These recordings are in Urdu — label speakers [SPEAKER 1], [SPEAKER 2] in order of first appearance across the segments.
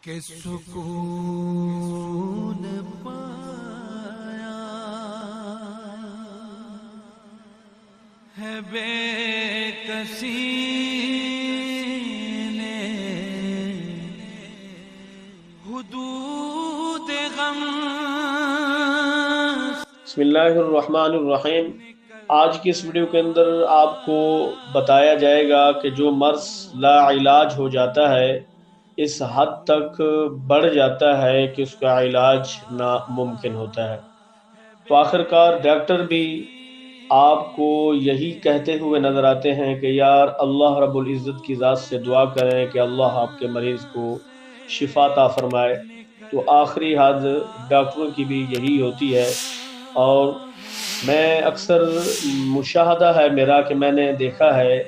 [SPEAKER 1] کہ سکون پایا ہے بے کسی نے حدود غم۔
[SPEAKER 2] بسم اللہ الرحمن الرحیم۔ آج کی اس ویڈیو کے اندر آپ کو بتایا جائے گا کہ جو مرض لا علاج ہو جاتا ہے، اس حد تک بڑھ جاتا ہے کہ اس کا علاج ناممکن ہوتا ہے، تو آخرکار ڈاکٹر بھی آپ کو یہی کہتے ہوئے نظر آتے ہیں کہ یار اللہ رب العزت کی ذات سے دعا کریں کہ اللہ آپ کے مریض کو شفا عطا فرمائے۔ تو آخری حد ڈاکٹروں کی بھی یہی ہوتی ہے، اور میں اکثر مشاہدہ ہے میرا کہ میں نے دیکھا ہے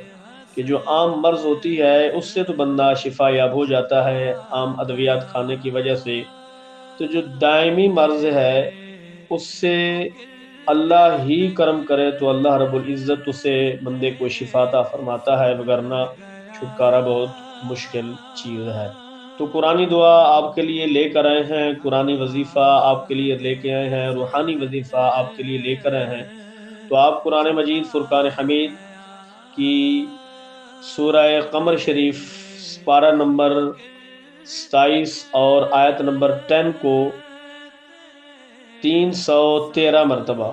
[SPEAKER 2] کہ جو عام مرض ہوتی ہے اس سے تو بندہ شفا یاب ہو جاتا ہے عام ادویات کھانے کی وجہ سے، تو جو دائمی مرض ہے اس سے اللہ ہی کرم کرے تو اللہ رب العزت اسے بندے کو شفا عطا فرماتا ہے، وگرنہ چھٹکارا بہت مشکل چیز ہے۔ تو قرآنی دعا آپ کے لیے لے کر آئے ہیں، قرآنی وظیفہ آپ کے لیے لے کے آئے ہیں، روحانی وظیفہ آپ کے لیے لے کر آئے ہیں۔ تو آپ قرآن مجید فرقان حمید کی سورہ قمر شریف پارہ نمبر 27 اور آیت نمبر 10 کو 313 مرتبہ،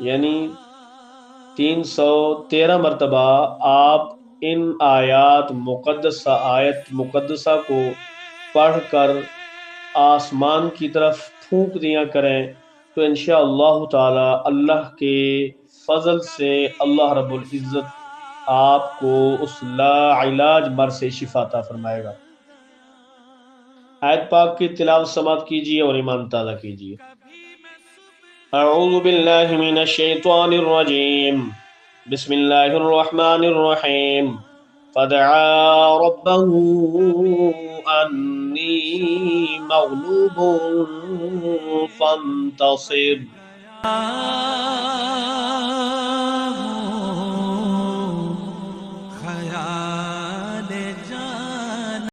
[SPEAKER 2] یعنی 313 مرتبہ آپ ان آیت مقدسہ کو پڑھ کر آسمان کی طرف پھونک دیا کریں، تو انشاءاللہ تعالی اللہ کے فضل سے اللہ رب العزت آپ کو اس لا علاج مرض سے شفا عطا فرمائے گا۔ آیت پاک کی تلاوت سماعت کیجیے اور ایمان تازہ کیجیے۔ اعوذ باللہ من الشیطان الرجیم، بسم اللہ الرحمن الرحیم۔ فدعا ربه انی مغلوب فانتصر۔